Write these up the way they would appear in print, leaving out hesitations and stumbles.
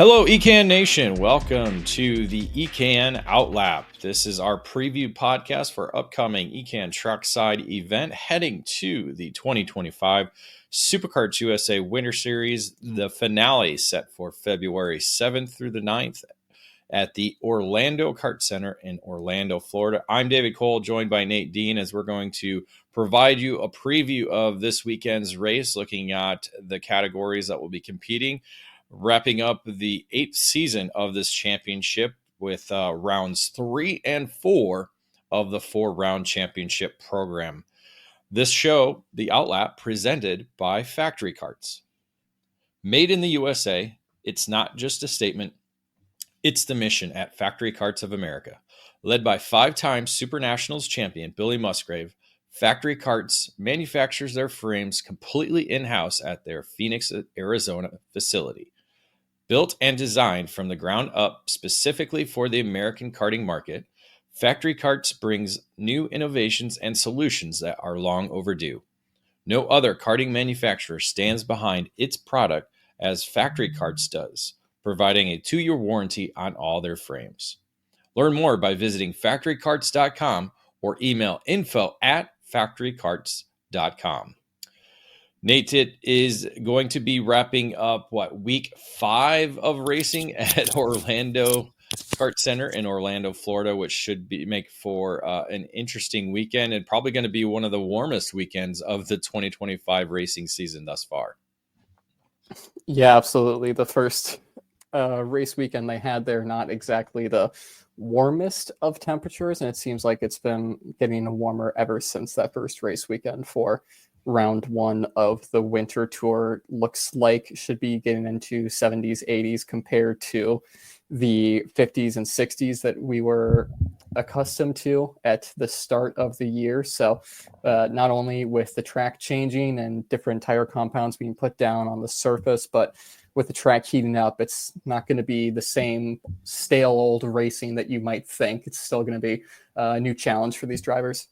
Hello, EKN Nation. Welcome to the EKN OutLap. This is our preview podcast for upcoming EKN Trackside event heading to the 2025 Superkarts USA Winter Series. The finale set for February 7th through the 9th at the Orlando Kart Center in Orlando, Florida. I'm David Cole, joined by Nate Dean, as we're going to provide you a preview of this weekend's race, looking at the categories that will be competing, wrapping up the 8th season of this championship with rounds 3 and 4 of the 4-round championship program. This show, the OutLap, presented by Factory Karts. Made in the USA, it's not just a statement, it's the mission at Factory Karts of America. Led by 5-time Super Nationals champion Billy Musgrave, Factory Karts manufactures their frames completely in-house at their Phoenix, Arizona facility. Built and designed from the ground up specifically for the American karting market, Factory Karts brings new innovations and solutions that are long overdue. No other karting manufacturer stands behind its product as Factory Karts does, providing a 2-year warranty on all their frames. Learn more by visiting factorykarts.com or email info@factorykarts.com. Nate, it is going to be wrapping up, week 5 of racing at Orlando Kart Center in Orlando, Florida, which should make for an interesting weekend and probably going to be one of the warmest weekends of the 2025 racing season thus far. Yeah, absolutely. The first race weekend they had there, not exactly the warmest of temperatures, and it seems like it's been getting warmer ever since that first race weekend for round 1 of the winter tour. Looks like should be getting into 70s, 80s compared to the 50s and 60s that we were accustomed to at the start of the year. So not only with the track changing and different tire compounds being put down on the surface, but with the track heating up, it's not going to be the same stale old racing that you might think. It's still going to be a new challenge for these drivers.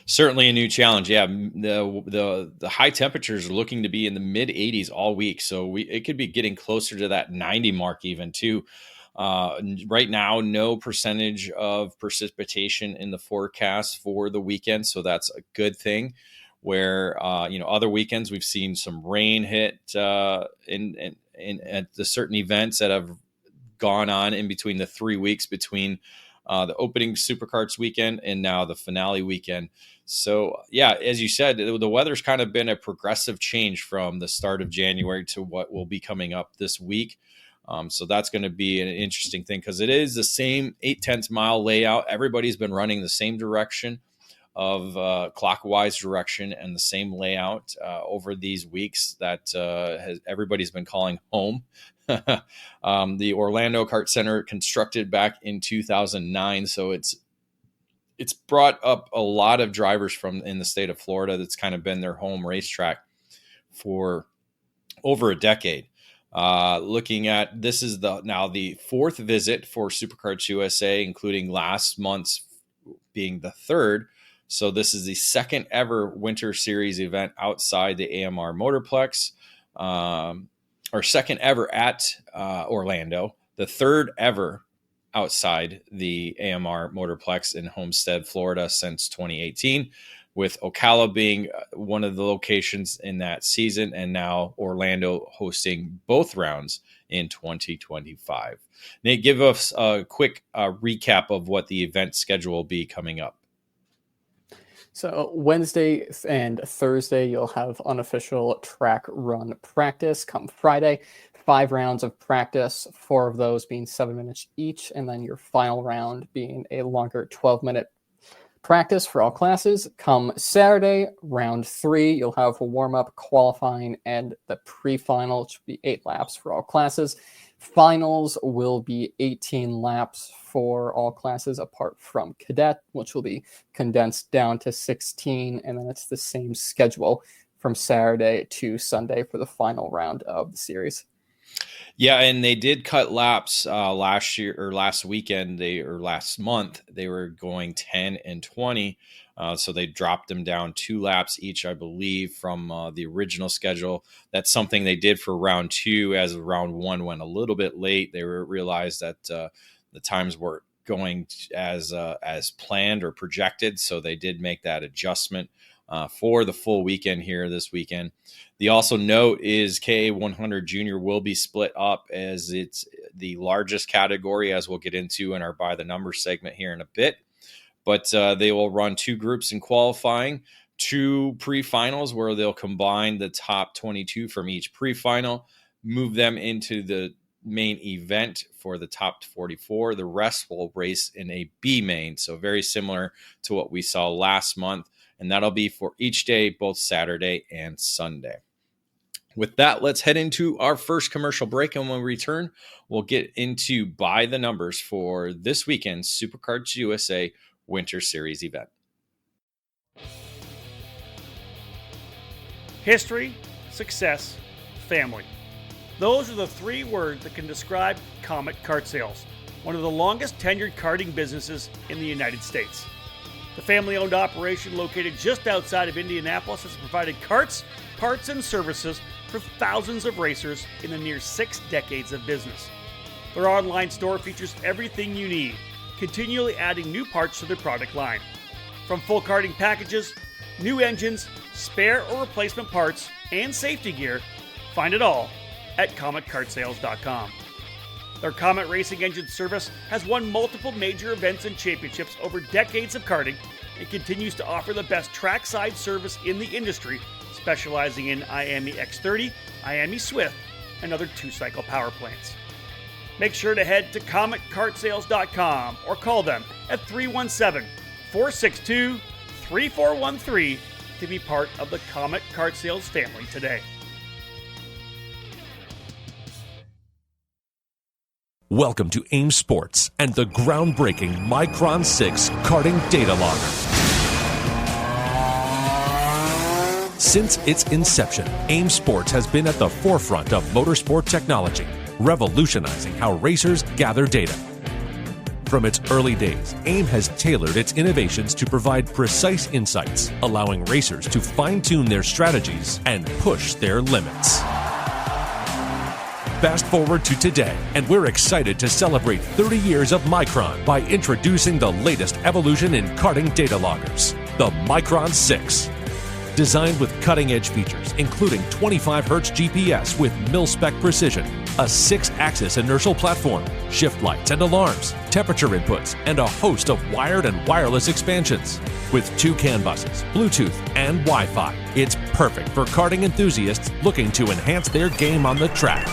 Certainly a new challenge. Yeah, the high temperatures are looking to be in the mid 80s all week, so it could be getting closer to that 90 mark even too. Right now, no percentage of precipitation in the forecast for the weekend, so that's a good thing. Where other weekends we've seen some rain hit in at the certain events that have gone on in between the 3 weeks between the opening Superkarts weekend and now the finale weekend. So, yeah, as you said, the weather's kind of been a progressive change from the start of January to what will be coming up this week. So that's going to be an interesting thing because it is the same 8/10 mile layout. Everybody's been running the same direction of clockwise direction and the same layout over these weeks that everybody's been calling home. The Orlando Kart Center, constructed back in 2009, so it's brought up a lot of drivers from in the state of Florida. That's kind of been their home racetrack for over a decade. Looking at this is now the 4th visit for Superkarts USA, including last month's being the 3rd. So this is the 2nd ever Winter Series event outside the AMR Motorplex. Or 2nd ever at Orlando, the 3rd ever outside the AMR Motorplex in Homestead, Florida since 2018, with Ocala being one of the locations in that season, and now Orlando hosting both rounds in 2025. Nate, give us a quick recap of what the event schedule will be coming up. So Wednesday and Thursday, you'll have unofficial track run practice. Come Friday, 5 rounds of practice, 4 of those being 7 minutes each, and then your final round being a longer 12-minute practice for all classes. Come Saturday, round 3, you'll have a warm-up, qualifying, and the pre-final, which will be 8 laps for all classes. Finals will be 18 laps for all classes apart from cadet, which will be condensed down to 16. And then it's the same schedule from Saturday to Sunday for the final round of the series. Yeah, and they did cut laps last weekend. Last month they were going 10 and 20, so they dropped them down 2 laps each, I believe, from the original schedule. That's something they did for round 2, as round 1 went a little bit late. They realized that the times weren't going as planned or projected, so they did make that adjustment for the full weekend here this weekend. The also note is KA100 Junior will be split up, as it's the largest category, as we'll get into in our by the numbers segment here in a bit. But they will run 2 groups in qualifying, 2 pre-finals where they'll combine the top 22 from each pre-final, move them into the main event for the top 44. The rest will race in a B main, so very similar to what we saw last month. And that'll be for each day, both Saturday and Sunday. With that, let's head into our first commercial break. And when we return, we'll get into by the numbers for this weekend's Superkarts USA Winter Series event. History, success, family. Those are the 3 words that can describe Comet Kart Sales, one of the longest tenured karting businesses in the United States. The family-owned operation located just outside of Indianapolis has provided karts, parts, and services for thousands of racers in the near 6 decades of business. Their online store features everything you need, continually adding new parts to their product line. From full karting packages, new engines, spare or replacement parts, and safety gear, find it all at CometKartSales.com. Their Comet Racing Engine service has won multiple major events and championships over decades of karting and continues to offer the best trackside service in the industry, specializing in IAME X30, IAME Swift, and other 2-cycle power plants. Make sure to head to CometKartSales.com or call them at 317-462-3413 to be part of the Comet Kart Sales family today. Welcome to AIM Sports and the groundbreaking Micron 6 karting data logger. Since its inception, AIM Sports has been at the forefront of motorsport technology, revolutionizing how racers gather data. From its early days, AIM has tailored its innovations to provide precise insights, allowing racers to fine-tune their strategies and push their limits. Fast forward to today, and we're excited to celebrate 30 years of Micron by introducing the latest evolution in karting data loggers, the Micron 6. Designed with cutting-edge features, including 25Hz GPS with mil-spec precision, a 6-axis inertial platform, shift lights and alarms, temperature inputs, and a host of wired and wireless expansions. With 2 CAN buses, Bluetooth, and Wi-Fi, it's perfect for karting enthusiasts looking to enhance their game on the track.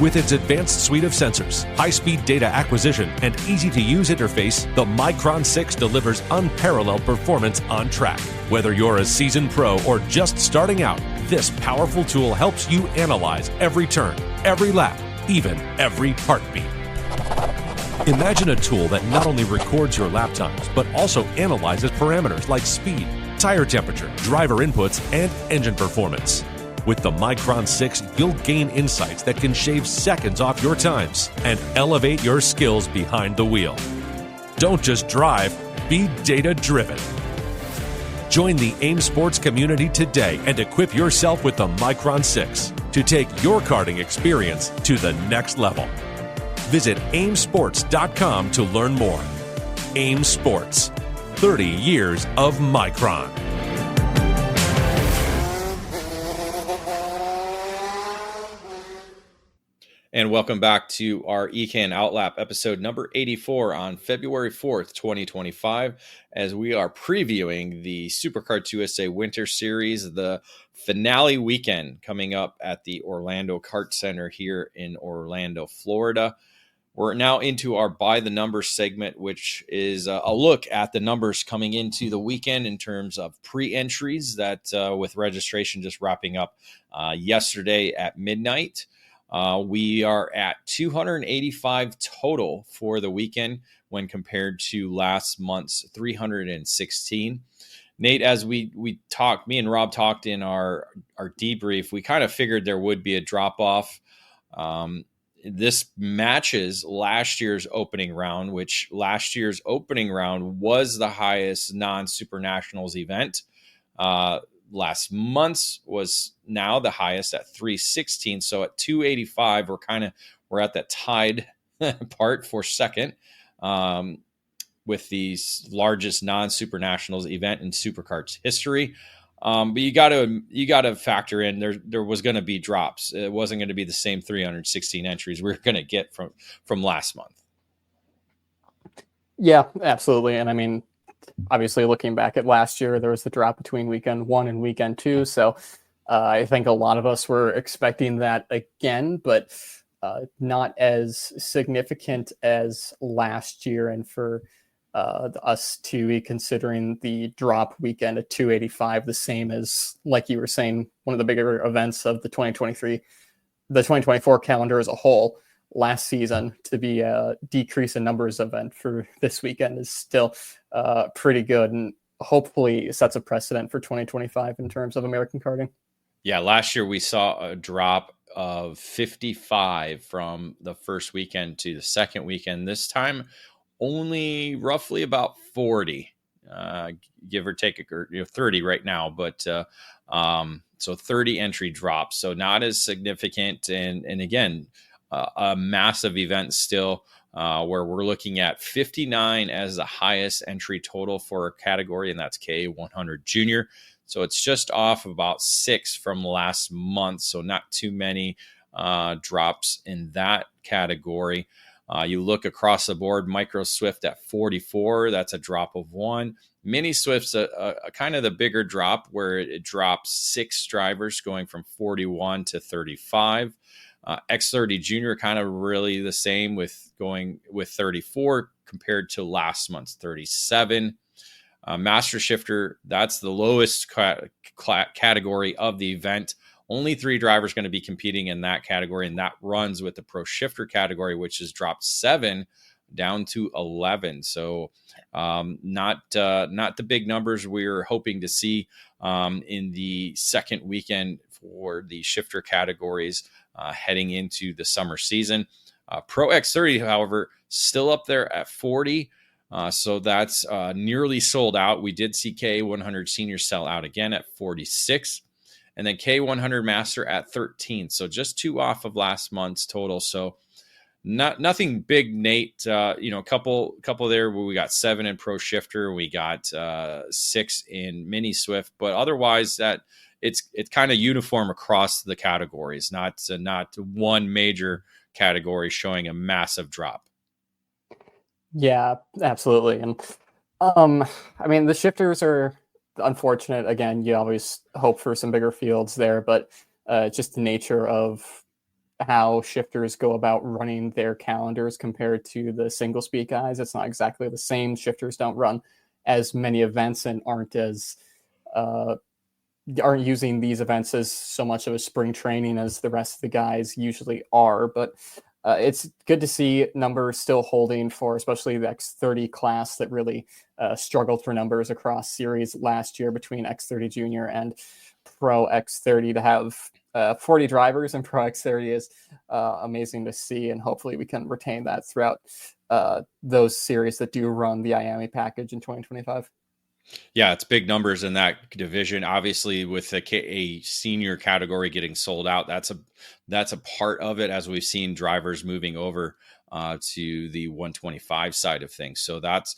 With its advanced suite of sensors, high-speed data acquisition, and easy-to-use interface, the Micron 6 delivers unparalleled performance on track. Whether you're a seasoned pro or just starting out, this powerful tool helps you analyze every turn, every lap, even every heartbeat. Imagine a tool that not only records your lap times, but also analyzes parameters like speed, tire temperature, driver inputs, and engine performance. With the Micron 6, you'll gain insights that can shave seconds off your times and elevate your skills behind the wheel. Don't just drive, be data-driven. Join the AIM Sports community today and equip yourself with the Micron 6 to take your karting experience to the next level. Visit aimsports.com to learn more. AIM Sports, 30 years of Micron. And welcome back to our EKN OutLap episode number 84 on February 4th, 2025, as we are previewing the Superkarts USA Winter Series, the finale weekend coming up at the Orlando Kart Center here in Orlando, Florida. We're now into our By the Numbers segment, which is a look at the numbers coming into the weekend in terms of pre-entries that with registration just wrapping up yesterday at midnight. We are at 285 total for the weekend when compared to last month's 316. Nate, as we talked, me and Rob talked in our debrief, we kind of figured there would be a drop off. This matches last year's opening round, which last year's opening round was the highest non-Super Nationals event. Last month's was now the highest at 316. So at 285, we're at that tied part for second. With the largest non-Super Nationals event in Superkarts history. But you got to factor in there was going to be drops. It wasn't going to be the same 316 entries we were going to get from last month. Yeah, absolutely. And I mean, obviously looking back at last year, there was the drop between weekend 1 and weekend 2. So I think a lot of us were expecting that again, but not as significant as last year. And for us to be considering the drop weekend at 285, the same as, like you were saying, one of the bigger events of the 2024 calendar as a whole last season, to be a decrease in numbers event for this weekend is still pretty good, and hopefully sets a precedent for 2025 in terms of American karting. Yeah, last year we saw a drop of 55 from the first weekend to the second weekend. This time only roughly about 40, give or take, 30 right now, but so 30 entry drops, so not as significant, and again, a massive event still, where we're looking at 59 as the highest entry total for a category, and that's K100 Junior. So it's just off about 6 from last month, so not too many drops in that category. You look across the board, Micro Swift at 44, that's a drop of 1. Mini Swift's a kind of the bigger drop, where it drops 6 drivers going from 41 to 35. X30 Junior kind of really the same, with going with 34 compared to last month's 37. Master Shifter, that's the lowest category of the event. Only 3 drivers going to be competing in that category, and that runs with the Pro Shifter category, which has dropped 7 down to 11. So not the big numbers we were hoping to see in the second weekend for the shifter categories heading into the summer season. Pro X30, however, still up there at 40. So that's nearly sold out. We did see K100 Senior sell out again at 46. And then K100 Master at 13. So just 2 off of last month's total. So nothing big, Nate. A couple there where we got 7 in Pro Shifter. We got 6 in Mini Swift. But otherwise, that it's kind of uniform across the categories. Not one major category showing a massive drop. Yeah, absolutely. And I mean, the shifters are unfortunate. Again, you always hope for some bigger fields there, but just the nature of how shifters go about running their calendars compared to the single speed guys, it's not exactly the same. Shifters don't run as many events and aren't using these events as so much of a spring training as the rest of the guys usually are. But it's good to see numbers still holding for especially the X30 class that really struggled for numbers across series last year between X30 Junior and Pro X30. To have 40 drivers in Pro X30 is amazing to see, and hopefully we can retain that throughout those series that do run the IAME package in 2025. Yeah, it's big numbers in that division. Obviously, with a senior category getting sold out, that's a part of it, as we've seen drivers moving over to the 125 side of things. So that's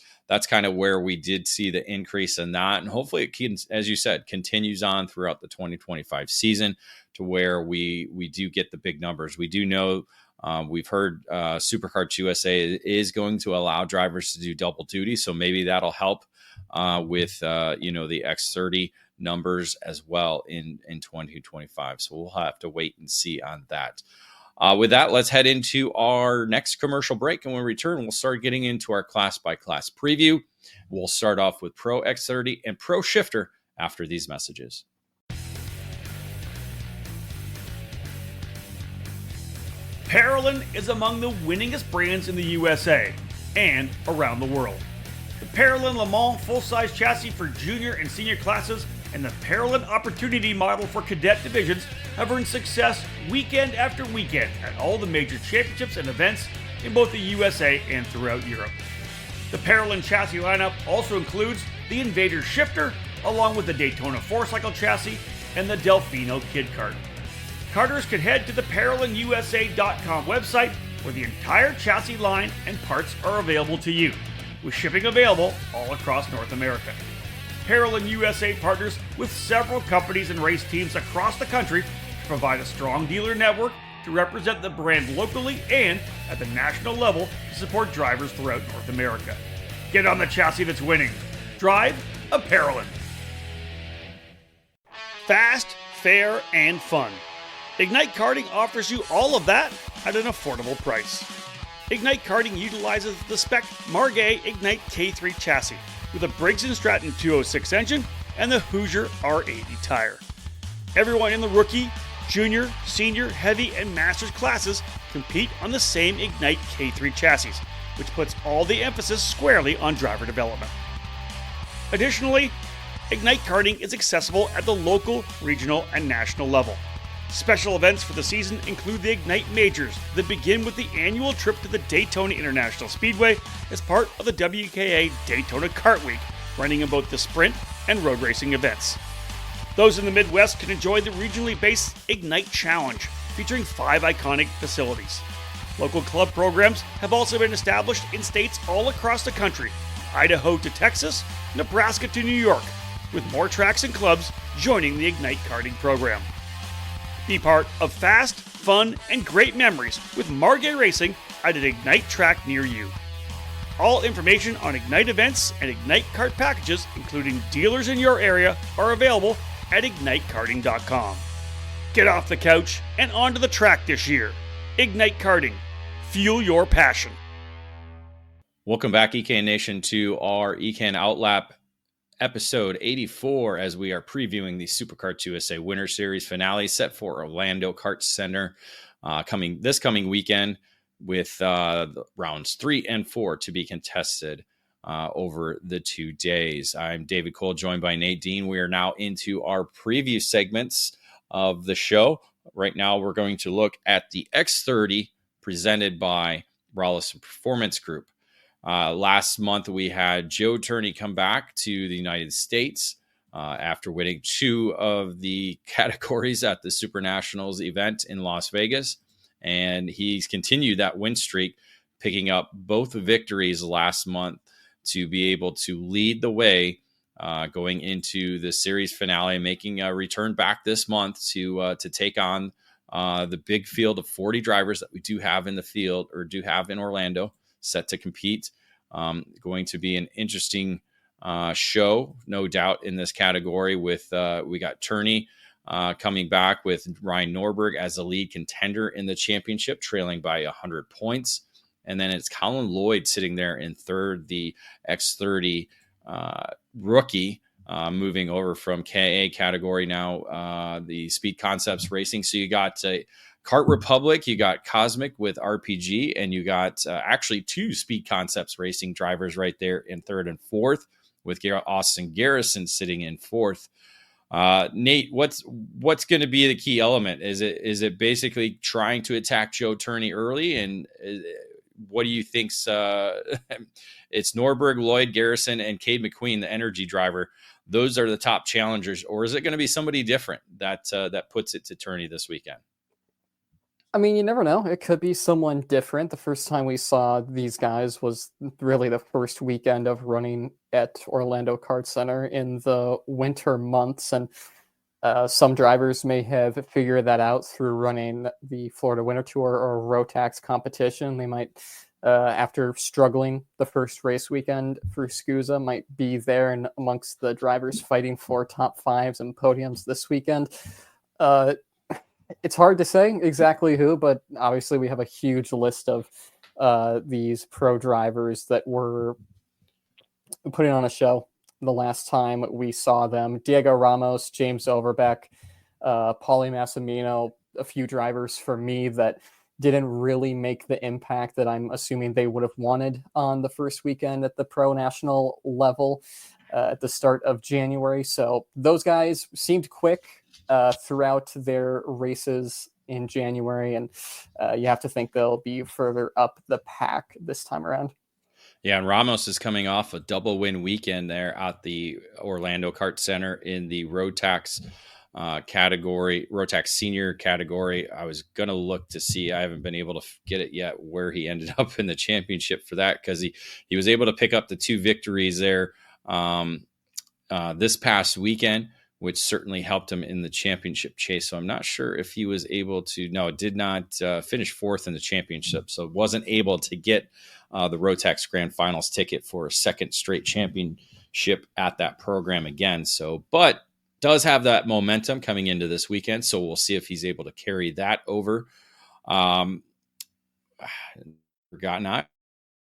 kind of where we did see the increase in that, and hopefully it can, as you said, continues on throughout the 2025 season to where we do get the big numbers. We do know. We've heard Superkarts USA is going to allow drivers to do double duty, so maybe that'll help with the X30 numbers as well in 2025. So we'll have to wait and see on that. With that, let's head into our next commercial break, and when we return, we'll start getting into our class by class preview. We'll start off with Pro X30 and Pro Shifter after these messages. Parolin is among the winningest brands in the USA and around the world. the Paralin Le Mans full-size chassis for junior and senior classes, and the Paralin Opportunity model for cadet divisions have earned success weekend after weekend at all the major championships and events in both the USA and throughout Europe. The Paralin chassis lineup also includes the Invader shifter, along with the Daytona 4-cycle chassis and the Delfino Kid Kart. Karters can head to the ParalinUSA.com website, where the entire chassis line and parts are available to you, with shipping available all across North America. Paralin USA partners with several companies and race teams across the country to provide a strong dealer network to represent the brand locally and at the national level to support drivers throughout North America. Get on the chassis that's winning. Drive a Paralin. Fast, fair, and fun. Ignite Karting offers you all of that at an affordable price. Ignite Karting utilizes the spec Margay Ignite K3 chassis with a Briggs & Stratton 206 engine and the Hoosier R80 tire. Everyone in the rookie, junior, senior, heavy, and masters classes compete on the same Ignite K3 chassis, which puts all the emphasis squarely on driver development. Additionally, Ignite Karting is accessible at the local, regional, and national level. Special events for the season include the Ignite Majors that begin with the annual trip to the Daytona International Speedway as part of the WKA Daytona Kart Week, running in both the sprint and road racing events. Those in the Midwest can enjoy the regionally based Ignite Challenge, featuring 5 iconic facilities. Local club programs have also been established in states all across the country, Idaho to Texas, Nebraska to New York, with more tracks and clubs joining the Ignite Karting program. Be part of fast, fun, and great memories with Margay Racing at an Ignite track near you. All information on Ignite events and Ignite Kart packages, including dealers in your area, are available at ignitekarting.com. Get off the couch and onto the track this year. Ignite Karting. Fuel your passion. Welcome back, EKN Nation, to our EKN OutLap episode 84, as we are previewing the Superkarts USA Winter Series finale set for Orlando Kart Center coming weekend, with rounds 3 and 4 to be contested over the 2 days. I'm David Cole, joined by Nate Dean. We are now into our preview segments of the show. Right now, we're going to look at the X30 presented by Rallison Performance Group. Last month, we had Joe Turney come back to the United States after winning 2 of the categories at the Super Nationals event in Las Vegas. And he's continued that win streak, picking up both victories last month to be able to lead the way going into the series finale, making a return back this month to take on the big field of 40 drivers that we do have in the field, or do have in Orlando, set to compete. Going to be an interesting show, no doubt, in this category. With we got Turney coming back with Ryan Norberg as the lead contender in the championship, trailing by 100 points. And then it's Colin Lloyd sitting there in third, the X30 rookie, moving over from KA category now, the Speed Concepts Racing. So you got Kart Republic, you got Cosmic with RPG, and you got actually 2 Speed Concepts Racing drivers right there in third and fourth, with Austin Garrison sitting in fourth. Nate, what's going to be the key element? Is it basically trying to attack Joe Turney early? And what do you think's it's Norberg, Lloyd, Garrison, and Cade McQueen, the energy driver? Those are the top challengers, or is it going to be somebody different that puts it to Turney this weekend? I mean, you never know. It could be someone different. The first time we saw these guys was really the first weekend of running at Orlando Kart Center in the winter months. And some drivers may have figured that out through running the Florida Winter Tour or Rotax competition. They might, after struggling the first race weekend for SCUSA, might be there and amongst the drivers fighting for top 5s and podiums this weekend. It's hard to say exactly who, but obviously we have a huge list of these pro drivers that were putting on a show the last time we saw them. Diego Ramos, James Overbeck, Paulie Massimino, a few drivers for me that didn't really make the impact that I'm assuming they would have wanted on the first weekend at the pro national level at the start of January. So those guys seemed quick throughout their races in January, and you have to think they'll be further up the pack this time around. Yeah, and Ramos is coming off a double win weekend there at the Orlando Kart Center in the Road Tax category, Road Tax Senior category. I was going to look to see, I haven't been able to get it yet, where he ended up in the championship for that, because he was able to pick up the 2 victories there this past weekend, which certainly helped him in the championship chase. So I'm not sure if he was able to, did not finish 4th in the championship. So wasn't able to get the Rotax Grand Finals ticket for a second straight championship at that program again. So, but does have that momentum coming into this weekend. So we'll see if he's able to carry that over. Forgot not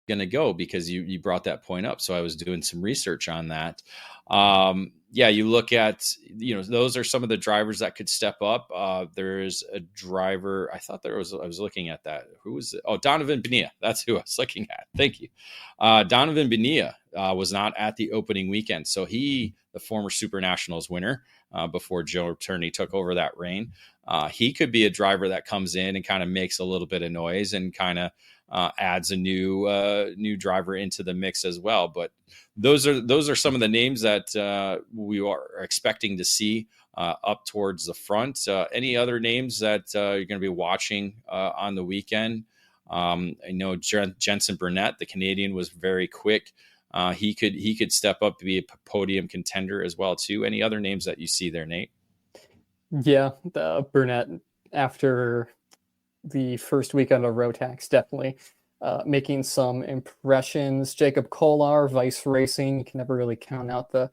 going to go because you brought that point up. So I was doing some research on that. Yeah, you look at, those are some of the drivers that could step up. There's a driver, I was looking at that. Who was it? Oh, Donovan Bonilla. That's who I was looking at. Thank you. Donovan Bonilla was not at the opening weekend. So the former Super Nationals winner, before Joe Turney took over that reign, he could be a driver that comes in and kind of makes a little bit of noise and kind of adds a new driver into the mix as well. But those are some of the names that we are expecting to see up towards the front. Any other names that you're going to be watching on the weekend? I know Jensen Burnett, the Canadian, was very quick. He could step up to be a podium contender as well too. Any other names that you see there, Nate? Yeah, the Burnett, after the first weekend of Rotax, definitely making some impressions. Jacob Kolar, Vice Racing, you can never really count out the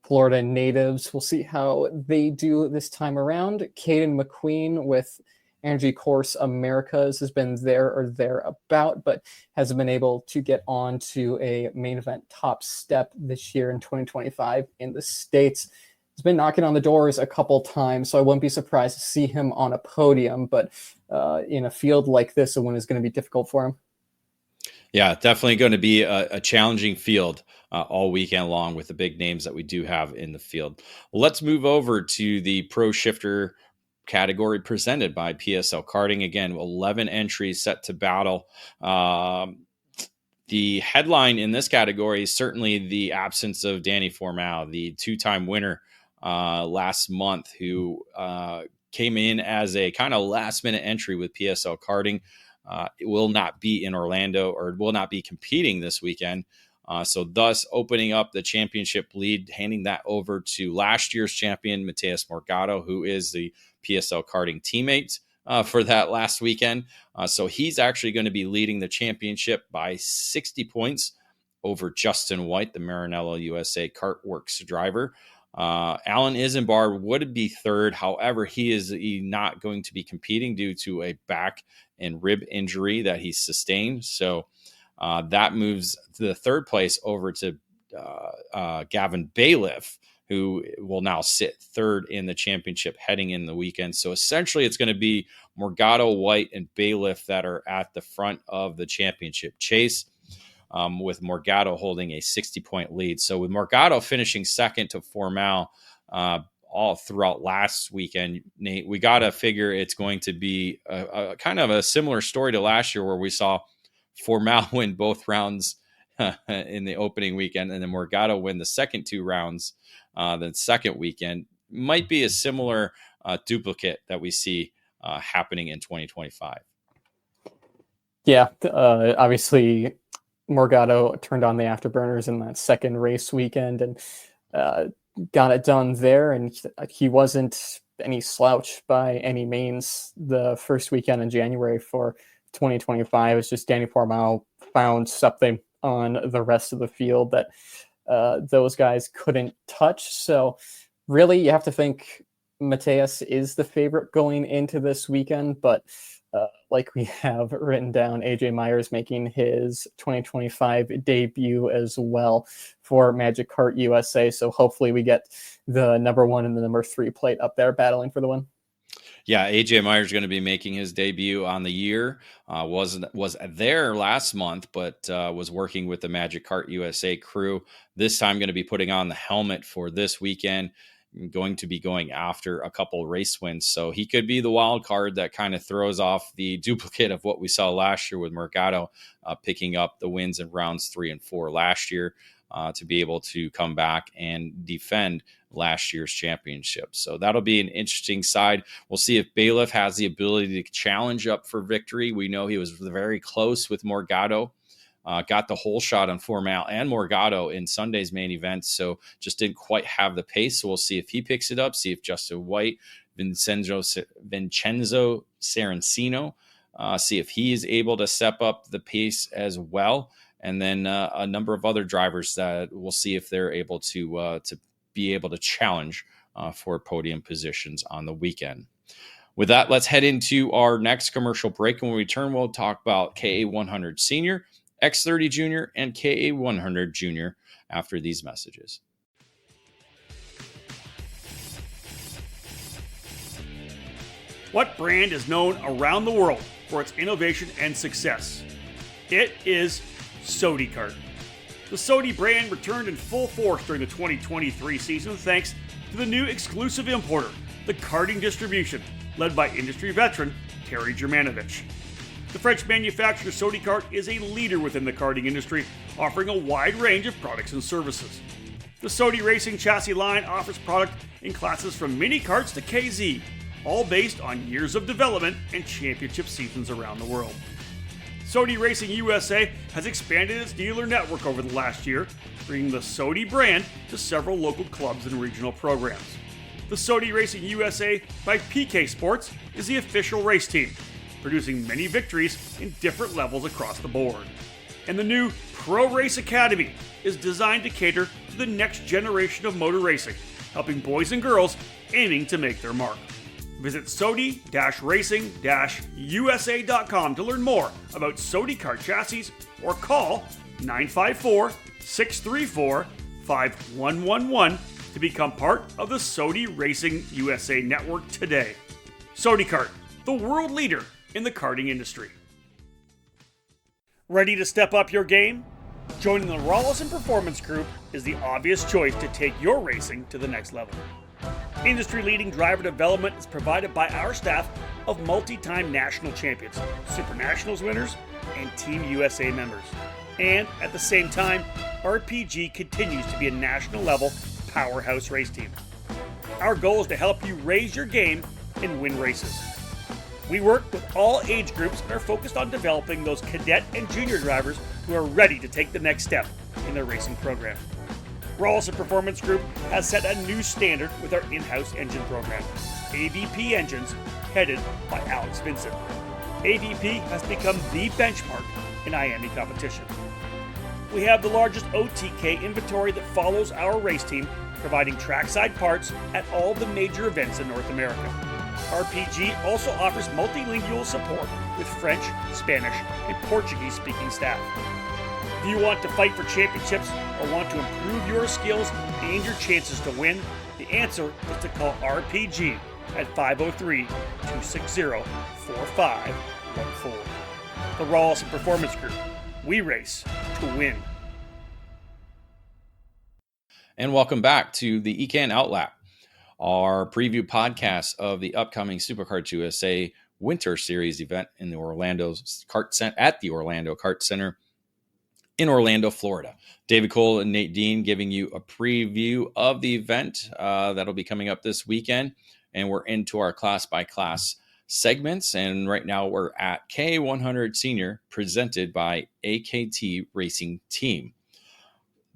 Florida natives. We'll see how they do this time around. Caden McQueen with Energy Course Americas has been there or thereabout, but hasn't been able to get on to a main event top step this year in 2025 in the States. He's been knocking on the doors a couple times, so I wouldn't be surprised to see him on a podium, but in a field like this, a win is going to be difficult for him. Yeah, definitely going to be a challenging field all weekend long with the big names that we do have in the field. Well, let's move over to the Pro Shifter category presented by PSL Karting. Again, 11 entries set to battle. The headline in this category is certainly the absence of Danny Formal, the 2-time winner last month, who came in as a kind of last-minute entry with PSL Karting. It will not be in Orlando, or will not be competing this weekend. So thus opening up the championship lead, handing that over to last year's champion, Mateus Morgado, who is the PSL Karting teammate for that last weekend. So he's actually going to be leading the championship by 60 points over Justin White, the Maranello USA Kartworks driver. Alan Isenbar would be third. However, he is not going to be competing due to a back and rib injury that he sustained. So that moves the third place over to Gavin Bailiff, who will now sit third in the championship heading in the weekend. So essentially it's going to be Morgado, White, and Bailiff that are at the front of the championship chase, with Morgado holding a 60-point lead. So with Morgado finishing second to Formal all throughout last weekend, Nate, we got to figure it's going to be a kind of a similar story to last year, where we saw Formal win both rounds in the opening weekend, and then Morgado win the second 2 rounds the second weekend. Might be a similar duplicate that we see happening in 2025. Yeah, obviously Morgado turned on the afterburners in that second race weekend and got it done there. And he wasn't any slouch by any means the first weekend in January for 2025. It's just Danny Formal found something on the rest of the field that those guys couldn't touch. So really, you have to think Mateus is the favorite going into this weekend, but like we have written down, AJ Myers making his 2025 debut as well for Magic Kart USA. So hopefully we get the number 1 and the number 3 plate up there battling for the win. Yeah, AJ Meyer is going to be making his debut on the year. Was there last month, but was working with the Magic Kart USA crew. This time, going to be putting on the helmet for this weekend. Going to be going after a couple race wins, so he could be the wild card that kind of throws off the duplicate of what we saw last year with Morgado picking up the wins in rounds 3 and 4 last year to be able to come back and defend last year's championship. So that'll be an interesting side. We'll see if Bailiff has the ability to challenge up for victory. We know he was very close with Morgado. Got the whole shot on Formal and Morgado in Sunday's main event, so just didn't quite have the pace. So we'll see if he picks it up, see if Justin White, Vincenzo Sarancino, see if he is able to step up the pace as well. And then a number of other drivers that we'll see if they're able to be able to challenge for podium positions on the weekend. With that, let's head into our next commercial break. When we return, we'll talk about KA100 Senior, X30 Junior, and KA100 Junior after these messages. What brand is known around the world for its innovation and success? It is Superkarts. The Sodi brand returned in full force during the 2023 season thanks to the new exclusive importer, the Karting Distribution, led by industry veteran Terry Germanovich. The French manufacturer Superkarts is a leader within the karting industry, offering a wide range of products and services. The Sodi Racing chassis line offers product in classes from mini karts to KZ, all based on years of development and championship seasons around the world. Sodi Racing USA has expanded its dealer network over the last year, bringing the Sodi brand to several local clubs and regional programs. The Sodi Racing USA by PK Sports is the official race team, producing many victories in different levels across the board. And the new Pro Race Academy is designed to cater to the next generation of motor racing, helping boys and girls aiming to make their mark. Visit Sodi-Racing-USA.com to learn more about Superkarts chassis or call 954-634-5111 to become part of the Sodi Racing USA network today. Superkarts, the world leader in the karting industry. Ready to step up your game? Joining the Rawlison Performance Group is the obvious choice to take your racing to the next level. Industry-leading driver development is provided by our staff of multi-time national champions, Super Nationals winners, and Team USA members. And at the same time, RPG continues to be a national-level powerhouse race team. Our goal is to help you raise your game and win races. We work with all age groups and are focused on developing those cadet and junior drivers who are ready to take the next step in their racing program. Rawlison Performance Group has set a new standard with our in-house engine program, AVP Engines, headed by Alex Vincent. AVP has become the benchmark in IAME competition. We have the largest OTK inventory that follows our race team, providing trackside parts at all the major events in North America. RPG also offers multilingual support with French, Spanish, and Portuguese-speaking staff. If you want to fight for championships or want to improve your skills and your chances to win, the answer is to call RPG at 503-260-4514. The Rawlison Performance Group. We race to win. And welcome back to the EKN OutLap, our preview podcast of the upcoming Superkarts USA Winter Series event in the Orlando Kart Center in Orlando, Florida. David Cole and Nate Dean giving you a preview of the event that'll be coming up this weekend. And we're into our class-by-class segments. And right now we're at K100 Senior, presented by AKT Racing Team.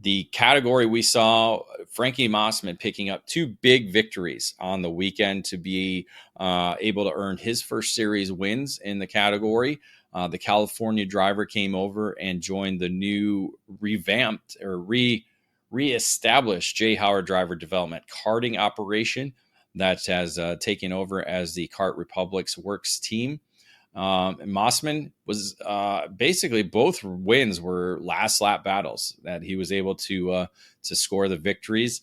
The category we saw Frankie Mossman picking up 2 big victories on the weekend to be able to earn his first series wins in the category. The California driver came over and joined the new revamped or reestablished Jay Howard Driver Development karting operation that has taken over as the Kart Republic's works team. Mossman was basically both wins were last lap battles that he was able to score the victories.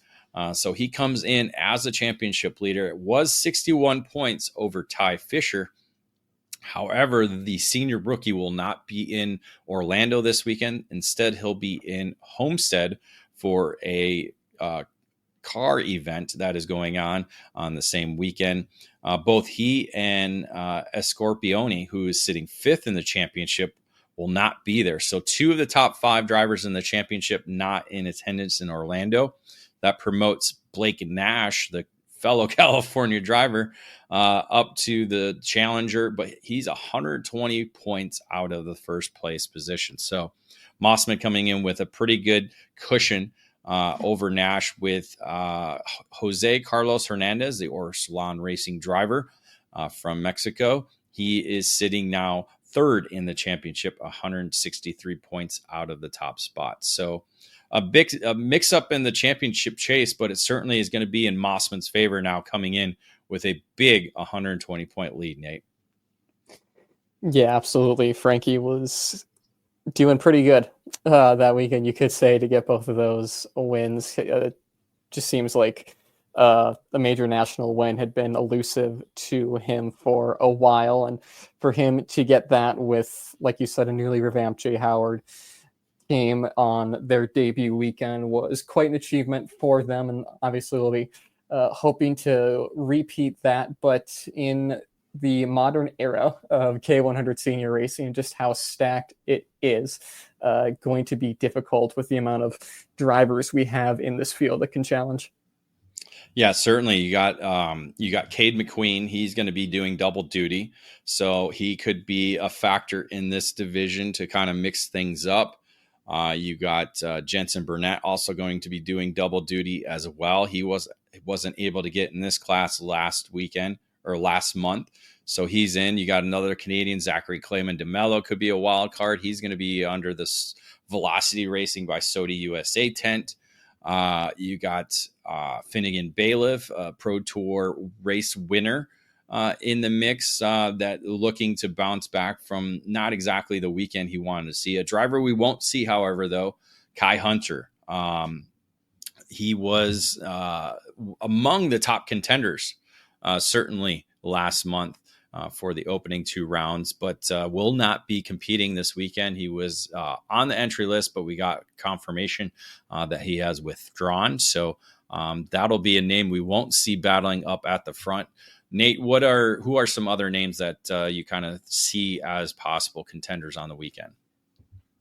So he comes in as a championship leader. It was 61 points over Ty Fisher. However, the senior rookie will not be in Orlando this weekend. Instead, he'll be in Homestead for a car event that is going on the same weekend. Both he and Escorpione, who is sitting 5th in the championship, will not be there. So 2 of the top 5 drivers in the championship not in attendance in Orlando. That promotes Blake Nash, the fellow California driver, up to the challenger, but he's 120 points out of the first place position. So Mossman coming in with a pretty good cushion over Nash with Jose Carlos Hernandez, the Orsalon Racing driver from Mexico. He is sitting now 3rd in the championship, 163 points out of the top spot. So a mix-up in the championship chase, but it certainly is going to be in Mossman's favor now, coming in with a big 120-point lead, Nate. Yeah, absolutely. Frankie was doing pretty good that weekend, you could say, to get both of those wins. Just seems like a major national win had been elusive to him for a while, and for him to get that with, like you said, a newly revamped Jay Howard team on their debut weekend was quite an achievement for them, and obviously we'll be hoping to repeat that. But in the modern era of K100 senior racing, just how stacked it is, going to be difficult with the amount of drivers we have in this field that can challenge. Yeah, certainly. You got Cade McQueen. He's going to be doing double duty, so he could be a factor in this division to kind of mix things up. You got Jensen Burnett also going to be doing double duty as well. He wasn't able to get in this class last month, so he's in. You got another Canadian, Zachary Clayman DeMello, could be a wild card. He's going to be under this Velocity Racing by Sodi USA tent. You got Finnegan Bailiff, Pro Tour race winner, in the mix, that looking to bounce back from not exactly the weekend he wanted to see. A driver we won't see, however, though, Kai Hunter. He was among the top contenders, certainly last month for the opening 2 rounds, but will not be competing this weekend. He was on the entry list, but we got confirmation that he has withdrawn. So that'll be a name we won't see battling up at the front. Nate, who are some other names that you kind of see as possible contenders on the weekend?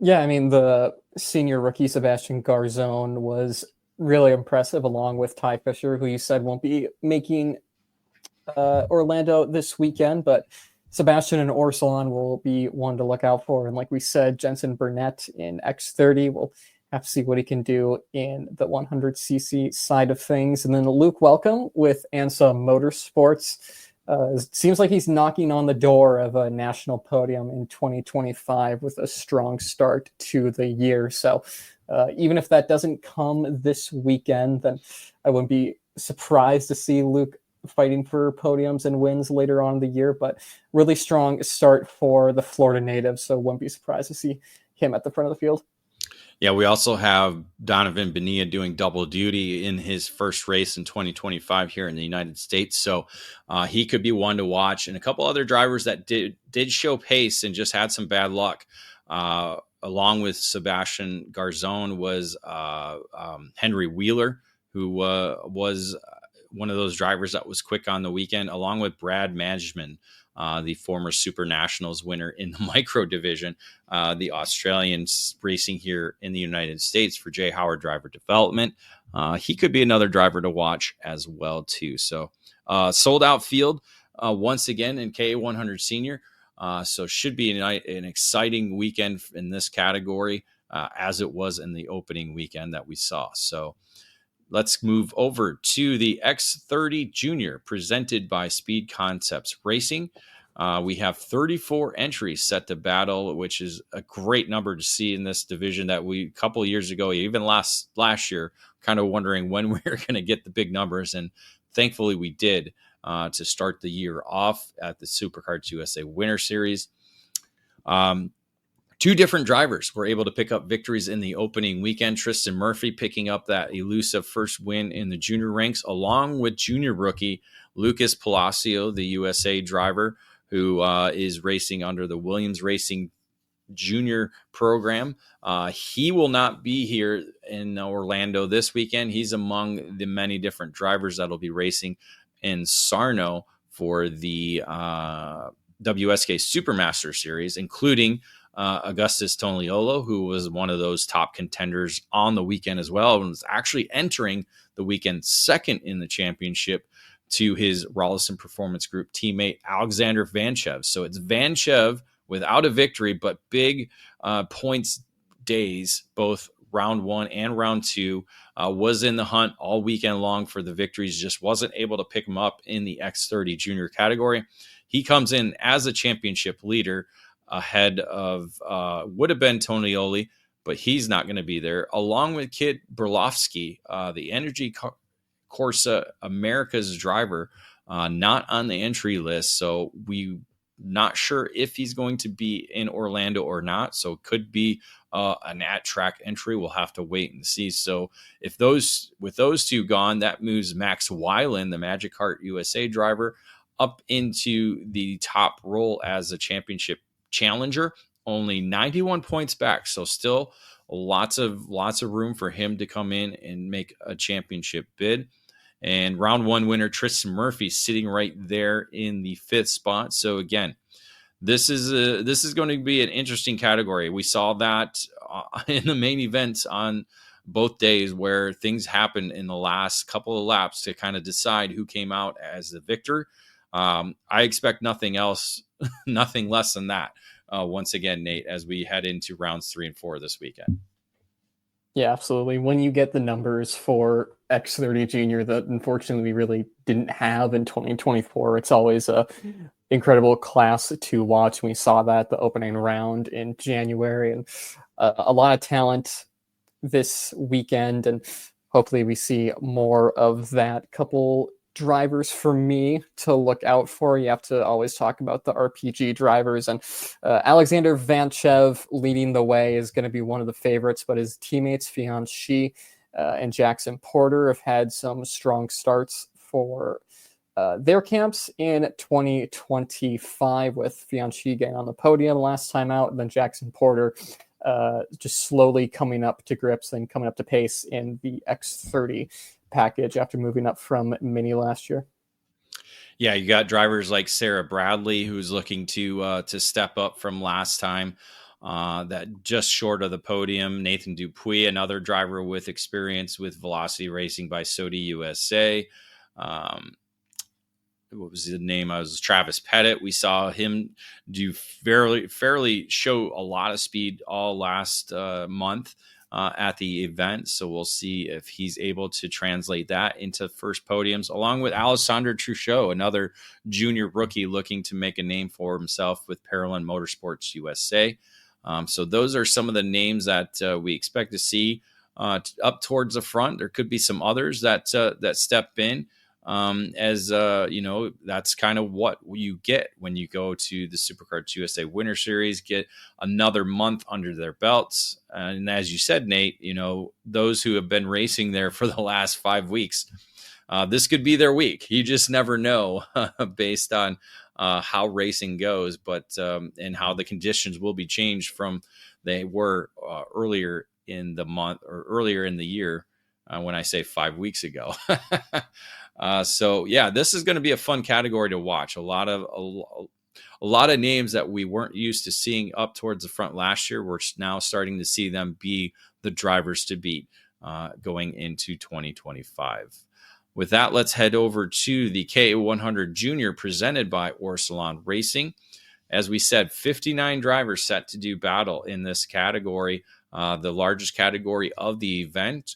Yeah, I mean, the senior rookie Sebastian Garzone was really impressive, along with Ty Fisher, who you said won't be making Orlando this weekend, but Sebastian and Orsalon will be one to look out for. And like we said, Jensen Burnett in X30 will have to see what he can do in the 100cc side of things. And then Luke Welcome with ANSA Motorsports. Seems like he's knocking on the door of a national podium in 2025 with a strong start to the year. So even if that doesn't come this weekend, then I wouldn't be surprised to see Luke fighting for podiums and wins later on in the year. But really strong start for the Florida native, so wouldn't be surprised to see him at the front of the field. Yeah, we also have Donovan Bonilla doing double duty in his first race in 2025 here in the United States. So he could be one to watch. And a couple other drivers that did show pace and just had some bad luck, along with Sebastian Garzone, was Henry Wheeler, who was one of those drivers that was quick on the weekend, along with Brad Management, the former Super Nationals winner in the micro division, the Australians racing here in the United States for Jay Howard Driver Development. He could be another driver to watch as well, too. So sold out field once again in K100 Senior. So should be an exciting weekend in this category, as it was in the opening weekend that we saw. So let's move over to the X30 Junior presented by Speed Concepts Racing. We have 34 entries set to battle, which is a great number to see in this division that we, a couple of years ago, even last year, kind of wondering when we were going to get the big numbers. And thankfully we did to start the year off at the Superkarts USA Winter Series. Two different drivers were able to pick up victories in the opening weekend. Tristan Murphy picking up that elusive first win in the junior ranks, along with junior rookie Lucas Palacio, the USA driver, who is racing under the Williams Racing junior program. He will not be here in Orlando this weekend. He's among the many different drivers that'll be racing in Sarno for the WSK Supermaster Series, including Augustus Toniolo, who was one of those top contenders on the weekend as well, and was actually entering the weekend second in the championship to his Rollison Performance Group teammate Alexander Vanchev. So it's Vanchev without a victory, but big points days, both round one and round two, was in the hunt all weekend long for the victories, just wasn't able to pick him up in the X30 junior category. He comes in as a championship leader ahead of would have been Tonioli, but he's not going to be there, along with Kit Berlovsky, the Energy Corsa America's driver, not on the entry list. So we not sure if he's going to be in Orlando or not. So it could be an at-track entry. We'll have to wait and see. So if with those two gone, that moves Max Weiland, the Magic Heart USA driver, up into the top role as a championship challenger, only 91 points back. So still lots of room for him to come in and make a championship bid. And round one winner Tristan Murphy sitting right there in the 5th spot. So again, this is going to be an interesting category. We saw that in the main events on both days, where things happened in the last couple of laps to kind of decide who came out as the victor. I expect nothing less than that. Once again, Nate, as we head into rounds 3 and 4 this weekend. Yeah, absolutely. When you get the numbers for X30 Junior that unfortunately we really didn't have in 2024, it's always a incredible class to watch. We saw that the opening round in January, and a lot of talent this weekend, and hopefully we see more of that. Couple drivers for me to look out for. You have to always talk about the RPG drivers, and Alexander Vanchev leading the way is going to be one of the favorites, but his teammates Fianchi and Jackson Porter have had some strong starts for their camps in 2025, with Fianchi getting on the podium last time out, and then Jackson Porter just slowly coming up to grips and coming up to pace in the X30 package after moving up from Mini last year. Yeah, you got drivers like Sarah Bradley, who's looking to step up from last time, that just short of the podium. Nathan Dupuis, another driver with experience with Velocity Racing by Sodi USA. What was the name? I was Travis Pettit. We saw him do fairly show a lot of speed all last month at the event. So we'll see if he's able to translate that into first podiums, along with Alessandro Truchot, another junior rookie looking to make a name for himself with Parallel Motorsports USA. So those are some of the names that we expect to see up towards the front. There could be some others that step in. That's kind of what you get when you go to the Superkarts USA Winter Series, get another month under their belts. And as you said, Nate, those who have been racing there for the last 5 weeks, this could be their week. You just never know based on how racing goes, but and how the conditions will be changed from they were earlier in the month or earlier in the year when I say 5 weeks ago. So yeah, this is going to be a fun category to watch. A lot of names that we weren't used to seeing up towards the front last year. We're now starting to see them be the drivers to beat going into 2025. With that, let's head over to the K100 Junior presented by Orsalon Racing. As we said, 59 drivers set to do battle in this category, the largest category of the event,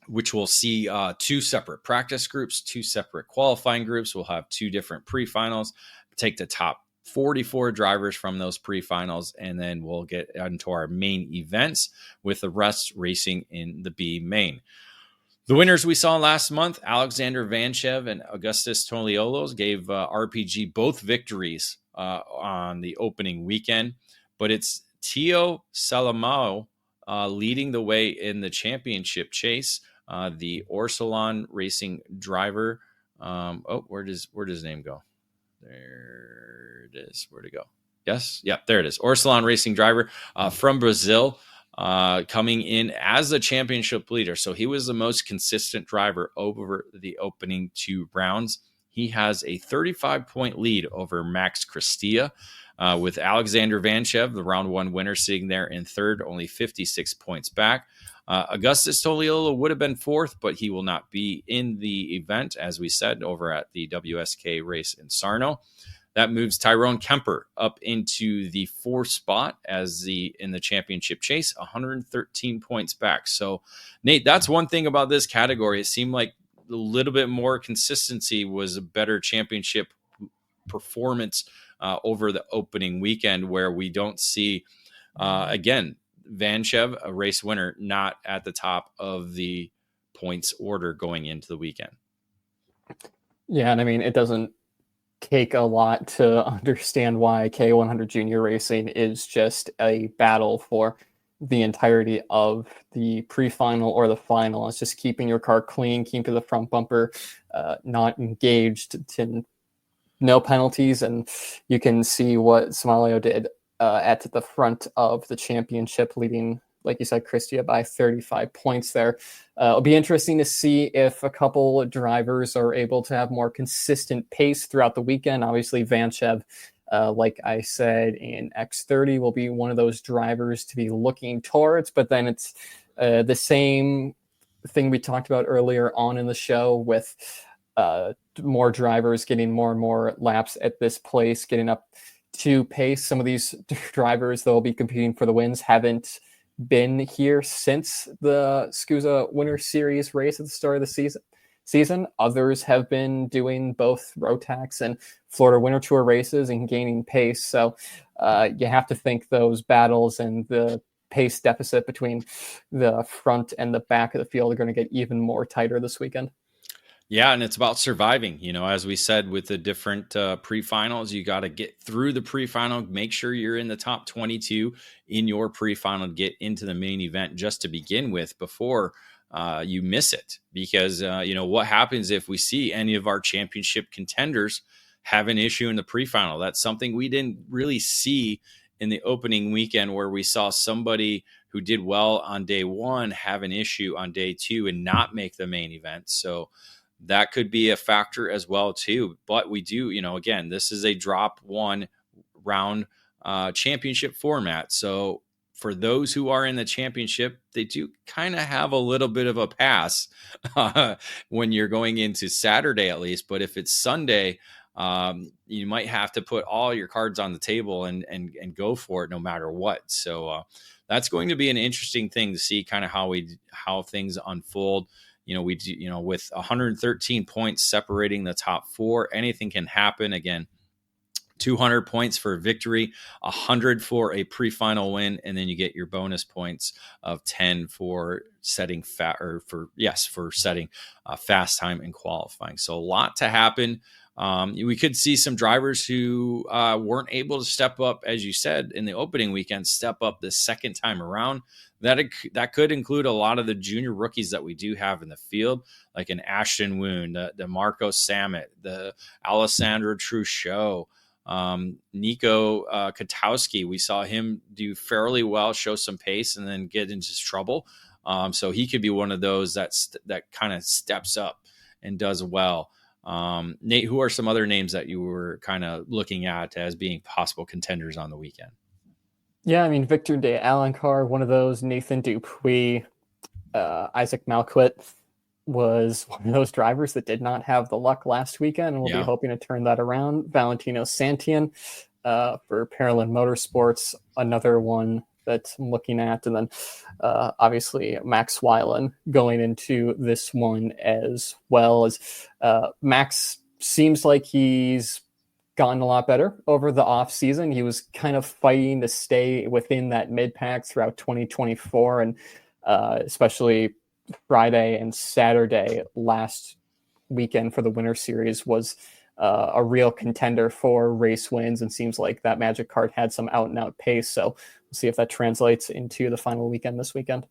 which will see 2 separate practice groups, 2 separate qualifying groups. We'll have 2 different pre-finals, take the top 44 drivers from those pre-finals, and then we'll get into our main events with the rest racing in the B main. The winners we saw last month, Alexander Vanchev and Augustus Toniolo, gave RPG both victories on the opening weekend, but it's Tio Salamao leading the way in the championship chase. The Orsolon Racing driver. Where does his name go? There it is. Where'd it go? Yes. Yeah, there it is. Orsolon Racing driver from Brazil, coming in as the championship leader. So he was the most consistent driver over the opening 2 rounds. He has a 35-point lead over Max Cristia, with Alexander Vanchev, the round 1 winner, sitting there in third, only 56 points back. Augustus Toliola would have been fourth, but he will not be in the event, as we said, over at the WSK race in Sarno. That moves Tyrone Kemper up into the 4th spot in the championship chase, 113 points back. So, Nate, that's one thing about this category. It seemed like a little bit more consistency was a better championship performance over the opening weekend, where we don't see, again, Vanchev, a race winner, not at the top of the points order going into the weekend. Yeah, and I mean, it doesn't take a lot to understand why K100 Junior Racing is just a battle for the entirety of the pre-final or the final. It's just keeping your car clean, keeping the front bumper not engaged, to no penalties, and you can see what Somalio did at the front of the championship, leading, like you said, Cristia by 35 points there. It'll be interesting to see if a couple drivers are able to have more consistent pace throughout the weekend. Obviously, Vanchev, like I said, in X30 will be one of those drivers to be looking towards, but then it's the same thing we talked about earlier on in the show with more drivers getting more and more laps at this place, getting up to pace. Some of these drivers that will be competing for the wins haven't been here since the SCUSA Winter Series race at the start of the season. Others have been doing both Rotax and Florida Winter Tour races and gaining pace. So you have to think those battles and the pace deficit between the front and the back of the field are going to get even more tighter this weekend. Yeah, and it's about surviving. As we said, with the different pre-finals, you got to get through the pre-final, make sure you're in the top 22 in your pre-final, get into the main event just to begin with before you miss it. Because, what happens if we see any of our championship contenders have an issue in the pre-final? That's something we didn't really see in the opening weekend, where we saw somebody who did well on day 1 have an issue on day 2 and not make the main event. So that could be a factor as well, too. But we do, again, this is a drop 1 round championship format. So for those who are in the championship, they do kind of have a little bit of a pass when you're going into Saturday, at least. But if it's Sunday, you might have to put all your cards on the table and go for it no matter what. So that's going to be an interesting thing to see kind of how things unfold. We do, with 113 points separating the top 4, anything can happen. Again, 200 points for victory, 100 for a pre-final win, and then you get your bonus points of 10 for setting setting fast time and qualifying. So a lot to happen. We could see some drivers who weren't able to step up, as you said, in the opening weekend, step up the second time around. That could include a lot of the junior rookies that we do have in the field, like an Ashton Woon, the Marco Samet, the Alessandro Truchot, Nico Katowski. We saw him do fairly well, show some pace, and then get into trouble. So he could be one of those that kind of steps up and does well. Nate, who are some other names that you were kind of looking at as being possible contenders on the weekend? Yeah, I mean, Victor de Alencar, one of those. Nathan Dupuis, Isaac Malquit was one of those drivers that did not have the luck last weekend, and we'll be hoping to turn that around. Valentino Santian for Paralin Motorsports, another one that I'm looking at. And then obviously Max Weiland going into this one, as well as Max seems like he's gotten a lot better over the off season. He was kind of fighting to stay within that mid pack throughout 2024, and especially Friday and Saturday last weekend for the Winter Series was a real contender for race wins, and seems like that Magic Card had some out and out pace. So we'll see if that translates into the final weekend this weekend.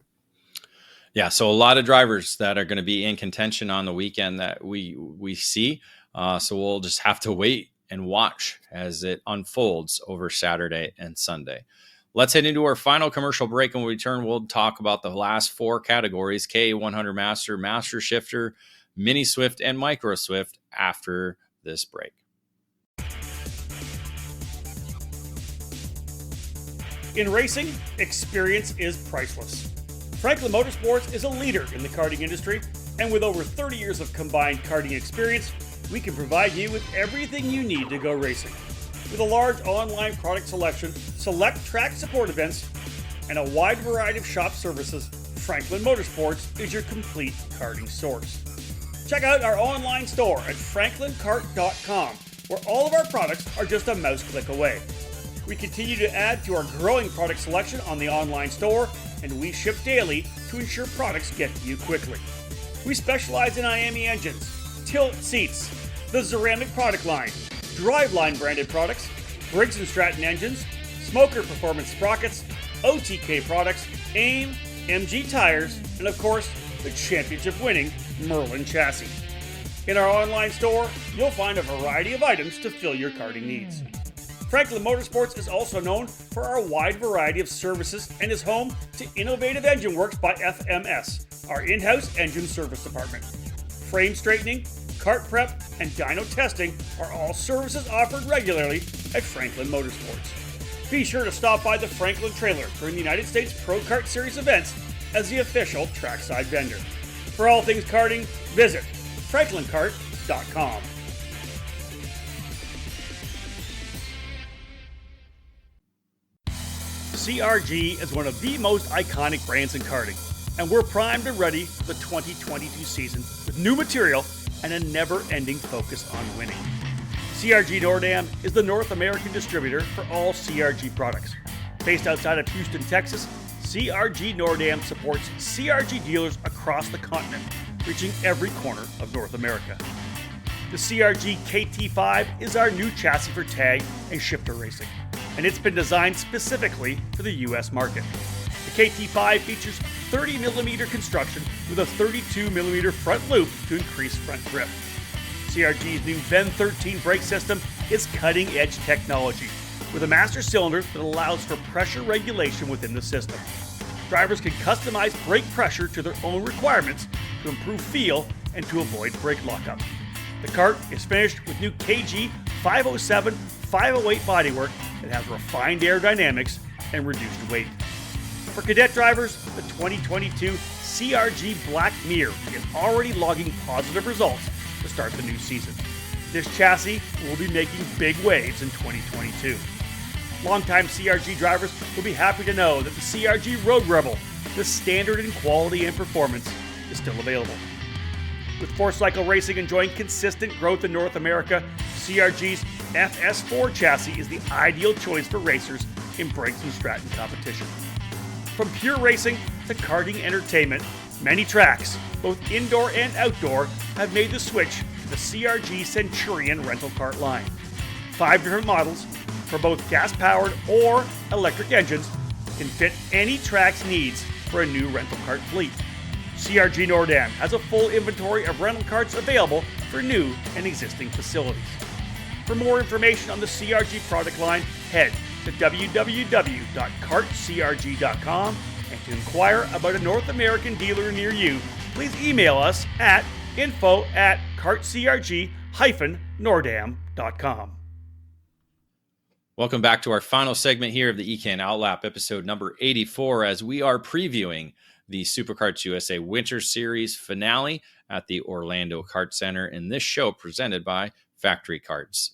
Yeah, so a lot of drivers that are going to be in contention on the weekend that we see. So we'll just have to wait and watch as it unfolds over Saturday and Sunday. Let's head into our final commercial break. And when we return, we'll talk about the last four categories: K100 Master, Master Shifter, Mini Swift, and Micro Swift after this break. In racing, experience is priceless. Franklin Motorsports is a leader in the karting industry, and with over 30 years of combined karting experience, we can provide you with everything you need to go racing. With a large online product selection, select track support events, and a wide variety of shop services, Franklin Motorsports is your complete karting source. Check out our online store at franklinkart.com, where all of our products are just a mouse click away. We continue to add to our growing product selection on the online store, and we ship daily to ensure products get to you quickly. We specialize in IAME engines, tilt seats, the ceramic product line, driveline branded products, Briggs & Stratton engines, smoker performance sprockets, OTK products, AIM, MG tires, and of course, the championship-winning Merlin chassis. In our online store, you'll find a variety of items to fill your karting needs. Franklin Motorsports is also known for our wide variety of services and is home to Innovative Engine Works by FMS, our in-house engine service department. Frame straightening, kart prep, and dyno testing are all services offered regularly at Franklin Motorsports. Be sure to stop by the Franklin trailer during the United States Pro Kart Series events as the official trackside vendor. For all things karting, visit franklinkart.com. CRG is one of the most iconic brands in karting, and we're primed and ready for the 2022 season with new material and a never-ending focus on winning. CRG Nordam is the North American distributor for all CRG products. Based outside of Houston, Texas, CRG Nordam supports CRG dealers across the continent, reaching every corner of North America. The CRG KT5 is our new chassis for tag and shifter racing, and it's been designed specifically for the US market. The KT5 features 30mm construction with a 32mm front loop to increase front grip. CRG's new VEN 13 brake system is cutting-edge technology with a master cylinder that allows for pressure regulation within the system. Drivers can customize brake pressure to their own requirements to improve feel and to avoid brake lockup. The kart is finished with new KG 507 508 bodywork that has refined aerodynamics and reduced weight. For cadet drivers, the 2022 CRG Black Mirror is already logging positive results to start the new season. This chassis will be making big waves in 2022. Longtime CRG drivers will be happy to know that the CRG Road Rebel, the standard in quality and performance, is still available. With four-cycle racing enjoying consistent growth in North America, CRG's FS4 chassis is the ideal choice for racers in Briggs & Stratton competition. From pure racing to karting entertainment, many tracks, both indoor and outdoor, have made the switch to the CRG Centurion rental kart line. 5 different models for both gas-powered or electric engines can fit any track's needs for a new rental kart fleet. CRG Nordam has a full inventory of rental karts available for new and existing facilities. For more information on the CRG product line, head to www.kartcrg.com, and to inquire about a North American dealer near you, please email us at info@kartcrg-nordam.com. Welcome back to our final segment here of the EKN OutLap, episode number 84, as we are previewing the Superkarts USA Winter Series finale at the Orlando Kart Center, in this show presented by Factory Karts.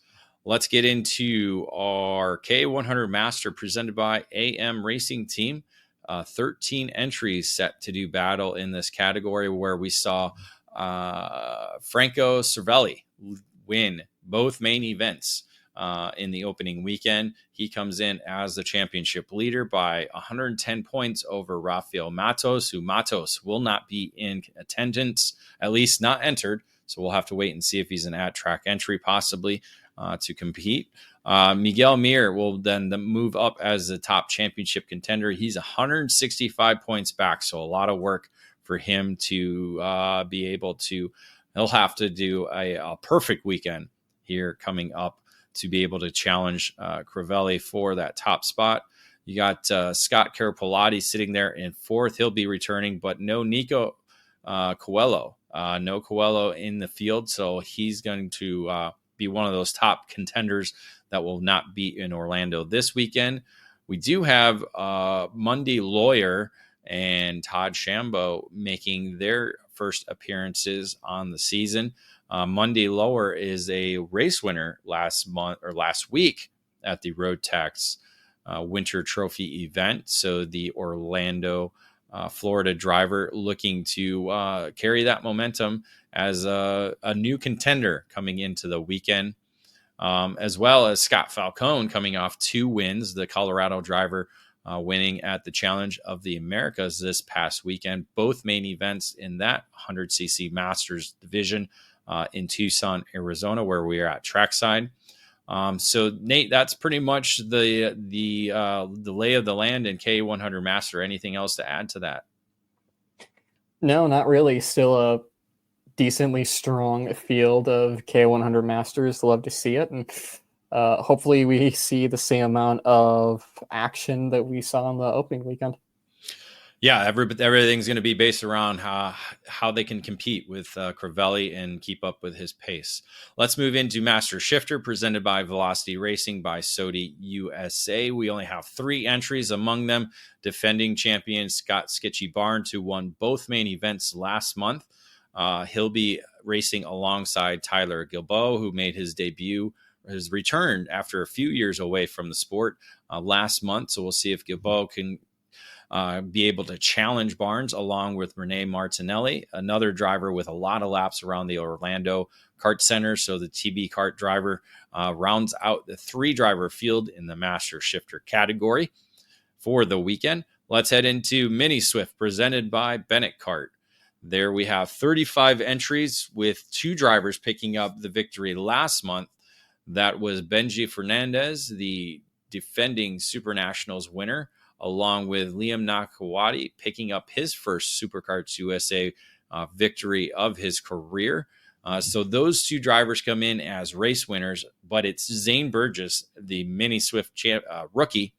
Let's get into our K100 Master presented by AM Racing Team. 13 entries set to do battle in this category, where we saw Franco Cervelli win both main events in the opening weekend. He comes in as the championship leader by 110 points over Rafael Matos, who Matos will not be in attendance, at least not entered. So we'll have to wait and see if he's an at-track entry possibly. to compete. Miguel Mir will then move up as the top championship contender. He's 165 points back, so a lot of work for him to be able to. He'll have to do a perfect weekend here coming up to be able to challenge Crivelli for that top spot. You got Scott Carapolati sitting there in fourth. He'll be returning, but no Nico Coelho. No Coelho in the field, so he's going to be one of those top contenders that will not be in Orlando this weekend. We do have Mundy Lawyer and Todd Shambo making their first appearances on the season. Mundy Lawyer is a race winner last week at the Road Tax Winter Trophy event. So the Orlando, Florida driver looking to carry that momentum as a new contender coming into the weekend, as well as Scott Falcone coming off 2 wins, the Colorado driver winning at the Challenge of the Americas this past weekend, both main events in that 100cc Masters division in Tucson, Arizona, where we are at Trackside. So Nate, that's pretty much the lay of the land in K100 Master. Anything else to add to that? No, not really. Still a decently strong field of K100 Masters. Love to see it. And hopefully we see the same amount of action that we saw on the opening weekend. Yeah, everything's going to be based around how they can compete with Crivelli and keep up with his pace. Let's move into Master Shifter, presented by Velocity Racing by Sodi USA. We only have 3 entries, among them defending champion Scott Skitchy Barnes, who won both main events last month. He'll be racing alongside Tyler Gilboa, who made his return after a few years away from the sport last month. So we'll see if Gilboa can be able to challenge Barnes along with Renee Martinelli, another driver with a lot of laps around the Orlando Kart Center. So the TB Kart driver rounds out the 3-driver field in the Master Shifter category for the weekend. Let's head into Mini Swift, presented by Bennett Kart. There we have 35 entries, with 2 drivers picking up the victory last month. That was Benji Fernandez, the defending Super Nationals winner, along with Liam Nakawati picking up his first Superkarts USA victory of his career. So those 2 drivers come in as race winners, but it's Zane Burgess, the Mini Swift rookie,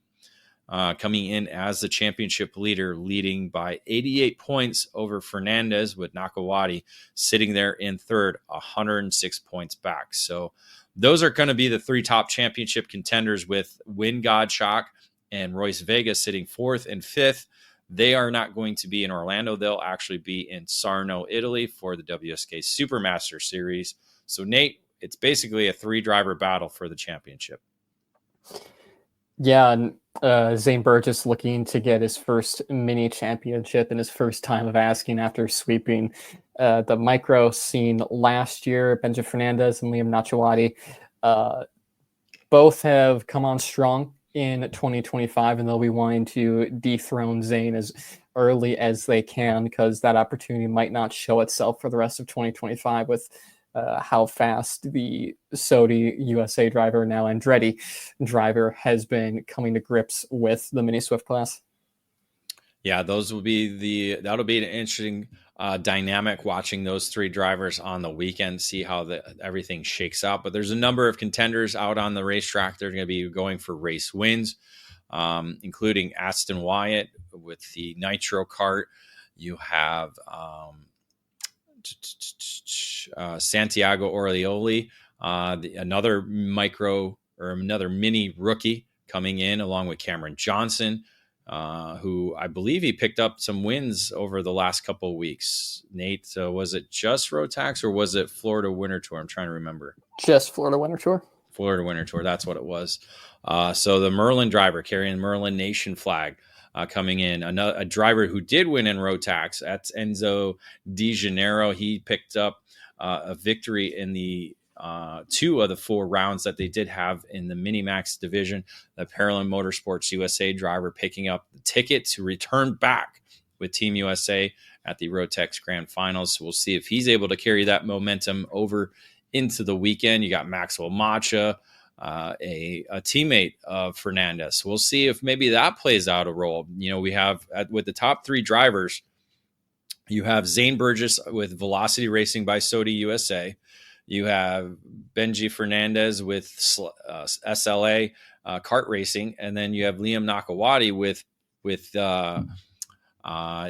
coming in as the championship leader, leading by 88 points over Fernandez, with Nakawati sitting there in third, 106 points back. So those are going to be the 3 top championship contenders, with Win Godshock and Royce Vega sitting 4th and 5th. They are not going to be in Orlando. They'll actually be in Sarno, Italy for the WSK Supermaster Series. So, Nate, it's basically a 3-driver battle for the championship. Yeah, and Zane Burgess looking to get his first mini championship and his first time of asking after sweeping the micro scene last year. Benji Fernandez and Liam Nachawati both have come on strong in 2025, and they'll be wanting to dethrone Zane as early as they can, because that opportunity might not show itself for the rest of 2025 with how fast the Sodi USA driver, now Andretti driver, has been coming to grips with the Mini Swift class. Yeah, that'll be an interesting dynamic, watching those 3 drivers on the weekend, see how everything shakes out. But there's a number of contenders out on the racetrack. They're going to be going for race wins, including Aston Wyatt with the Nitro Kart. You have Santiago Orioli, another mini rookie coming in, along with Cameron Johnson, who I believe he picked up some wins over the last couple of weeks. Nate, so was it just Road Tax or was it Florida Winter Tour? I'm trying to remember. Just Florida Winter Tour. Florida Winter Tour, that's what it was. So the Merlin driver carrying the Merlin Nation flag coming in. A driver who did win in Road Tax, that's Enzo Di Janeiro. He picked up a victory in the 2 of the 4 rounds that they did have in the Minimax division. The Parallel Motorsports USA driver picking up the ticket to return back with Team USA at the Road Tax Grand Finals. So we'll see if he's able to carry that momentum over into the weekend. You got Maxwell Macha, a teammate of Fernandez. We'll see if maybe that plays out a role. We have with the top 3 drivers, you have Zane Burgess with Velocity Racing by Sodi USA. You have Benji Fernandez with SLA kart racing, and then you have Liam Nakawati with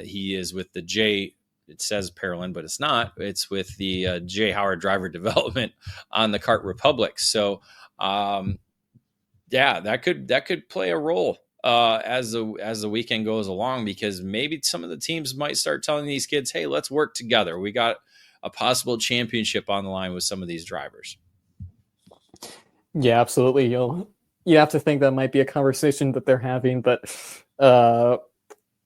he is with the J. It says Parolin, but it's not. It's with the J. Howard Driver Development on the Kart Republic. So, that could play a role as the weekend goes along, because maybe some of the teams might start telling these kids, "Hey, let's work together. We got a possible championship on the line with some of these drivers." Yeah, absolutely. You have to think that might be a conversation that they're having, but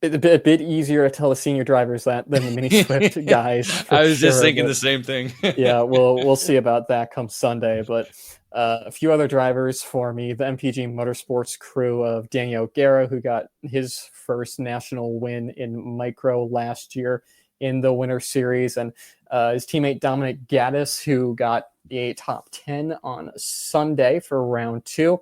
it's a bit easier to tell the senior drivers that than the mini Swift guys. I was just thinking the same thing. Yeah, we'll see about that come Sunday. But a few other drivers for me: the MPG Motorsports crew of Daniel Guerra, who got his first national win in micro last year in the Winter Series, and his teammate Dominic Gaddis, who got a top 10 on Sunday for round 2.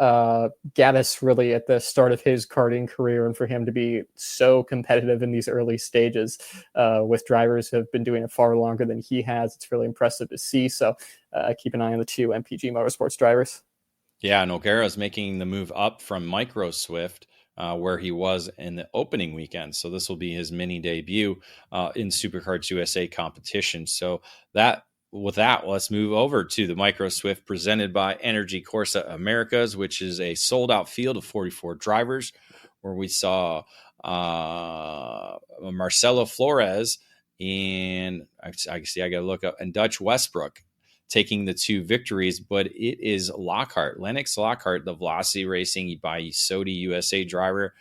Gaddis really at the start of his karting career, and for him to be so competitive in these early stages with drivers who have been doing it far longer than he has, it's really impressive to see. So keep an eye on the 2 MPG Motorsports drivers. Yeah, and O'Gara's making the move up from Micro Swift, where he was in the opening weekend. So this will be his mini debut in Superkarts USA competition. So with that, let's move over to the Micro Swift presented by Energy Corsa Americas, which is a sold-out field of 44 drivers, where we saw Marcelo Flores and I got to look up, and Dutch Westbrook taking the 2 victories, but it is Lennox Lockhart, the Velocity Racing by Sodi USA driver,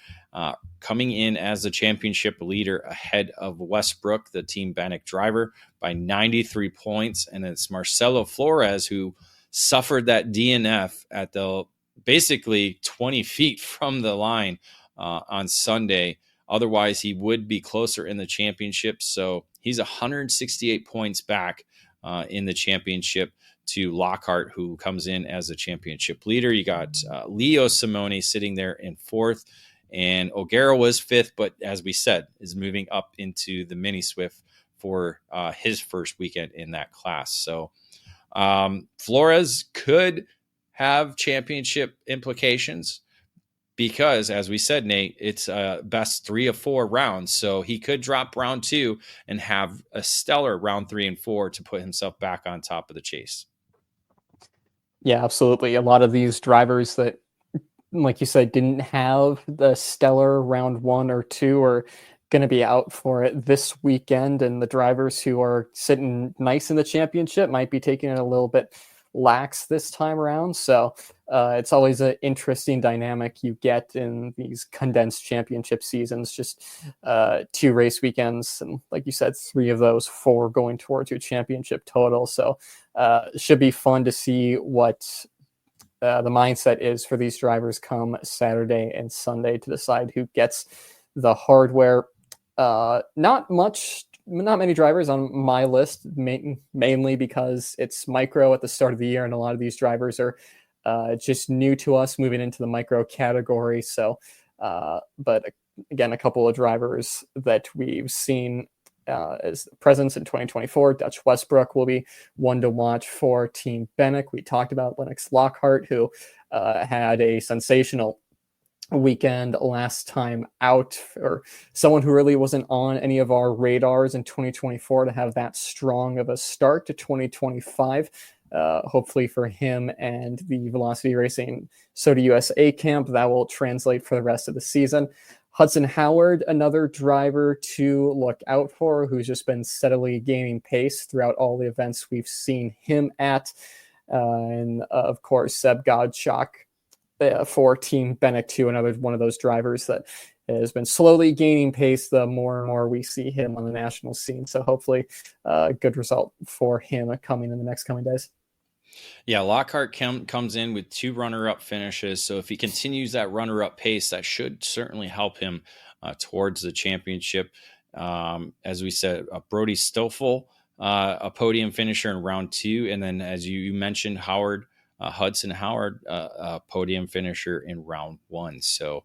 coming in as the championship leader ahead of Westbrook, the Team Bannock driver, by 93 points. And it's Marcelo Flores who suffered that DNF at the basically 20 feet from the line on Sunday. Otherwise, he would be closer in the championship. So he's 168 points back in the championship to Lockhart, who comes in as the championship leader. You got Leo Simone sitting there in 4th, and O'Gara was 5th, but as we said, is moving up into the mini Swift for his first weekend in that class. So Flores could have championship implications, because, as we said, Nate, it's best 3 of 4 rounds. So he could drop round 2 and have a stellar round 3 and 4 to put himself back on top of the chase. Yeah, absolutely. A lot of these drivers that, like you said, didn't have the stellar round 1 or 2 are going to be out for it this weekend. And the drivers who are sitting nice in the championship might be taking it a little bit lax this time around. So it's always an interesting dynamic you get in these condensed championship seasons, just 2 race weekends, and like you said, 3 of those 4 going towards your championship total. So it should be fun to see what the mindset is for these drivers come Saturday and Sunday to decide who gets the hardware. Not many drivers on my list, mainly because it's micro at the start of the year, and a lot of these drivers are just new to us moving into the micro category. So, but again, a couple of drivers that we've seen as presence in 2024. Dutch Westbrook will be one to watch for Team Bannock. We talked about Lennox Lockhart, who had a sensational weekend last time out, or someone who really wasn't on any of our radars in 2024 to have that strong of a start to 2025. Hopefully for him and the Velocity Racing Sodi USA camp, that will translate for the rest of the season. Hudson Howard, another driver to look out for, who's just been steadily gaining pace throughout all the events we've seen him at. And of course, Seb Godshock for Team Bannock, too, another one of those drivers that has been slowly gaining pace the more and more we see him on the national scene. So hopefully a good result for him coming in the next coming days. Yeah, Lockhart comes in with 2 runner-up finishes. So if he continues that runner-up pace, that should certainly help him towards the championship. As we said, Brody Stoffel a podium finisher in round 2. And then, as you mentioned, Hudson Howard, a podium finisher in round 1. So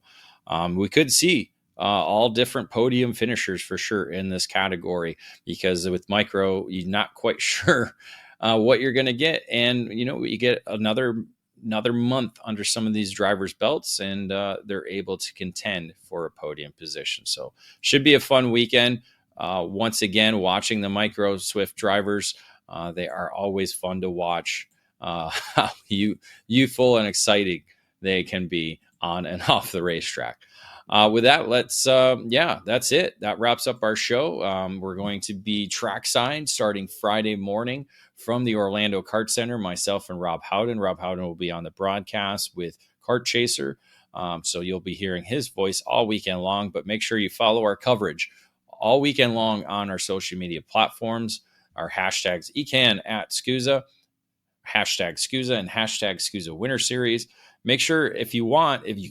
we could see all different podium finishers for sure in this category, because with micro, you're not quite sure what you're going to get. And, you get another month under some of these drivers' belts, and they're able to contend for a podium position. So should be a fun weekend. Once again, watching the micro Swift drivers, they are always fun to watch. How youthful and exciting they can be on and off the racetrack. With that, that's it. That wraps up our show. We're going to be trackside starting Friday morning from the Orlando Kart Center. Myself and Rob Howden. Rob Howden will be on the broadcast with Kart Chaser. So you'll be hearing his voice all weekend long, but make sure you follow our coverage all weekend long on our social media platforms. Our hashtags EKN at SCUSA, hashtag SCUSA, and hashtag SCUSA Winter Series. Make sure if you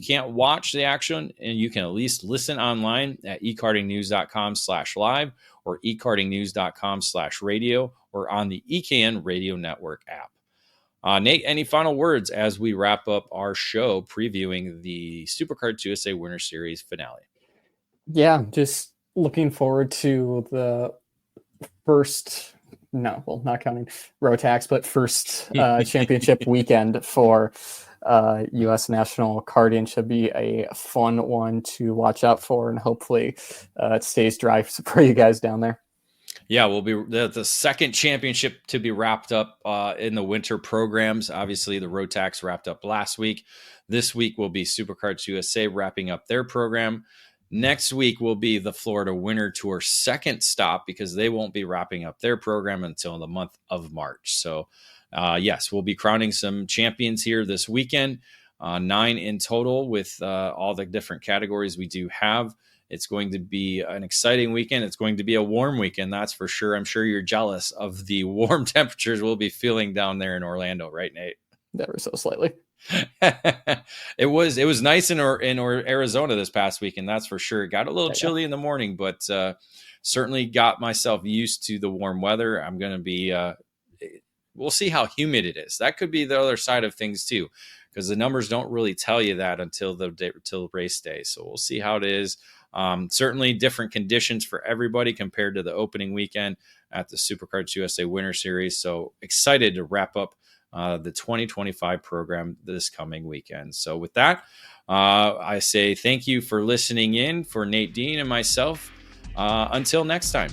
can't watch the action, and you can at least listen online at ekartingnews.com/live or ekartingnews.com/radio or on the EKN Radio Network app. Nate, any final words as we wrap up our show previewing the Superkarts USA Winter Series finale? Yeah, just looking forward to the first, not counting Rotax, but first championship weekend for U.S. national karting. Should be a fun one to watch out for, and hopefully it stays dry for you guys down there. Yeah, we'll be the second championship to be wrapped up in the winter programs. Obviously, the Rotax wrapped up last week. This week will be Superkarts USA wrapping up their program. Next week will be the Florida Winter Tour second stop, because they won't be wrapping up their program until the month of March. So, yes, we'll be crowning some champions here this weekend, 9 in total with all the different categories we do have. It's going to be an exciting weekend. It's going to be a warm weekend, that's for sure. I'm sure you're jealous of the warm temperatures we'll be feeling down there in Orlando, right, Nate? Never so slightly. It was nice in Arizona this past weekend, that's for sure. It got a little chilly in the morning, but certainly got myself used to the warm weather. I'm going to be we'll see how humid it is. That could be the other side of things too, because the numbers don't really tell you that until race day. So we'll see how it is. Certainly different conditions for everybody compared to the opening weekend at the Superkarts USA Winter Series. So excited to wrap up the 2025 program this coming weekend. So with that, I say thank you for listening in for Nate Dean and myself. Until next time.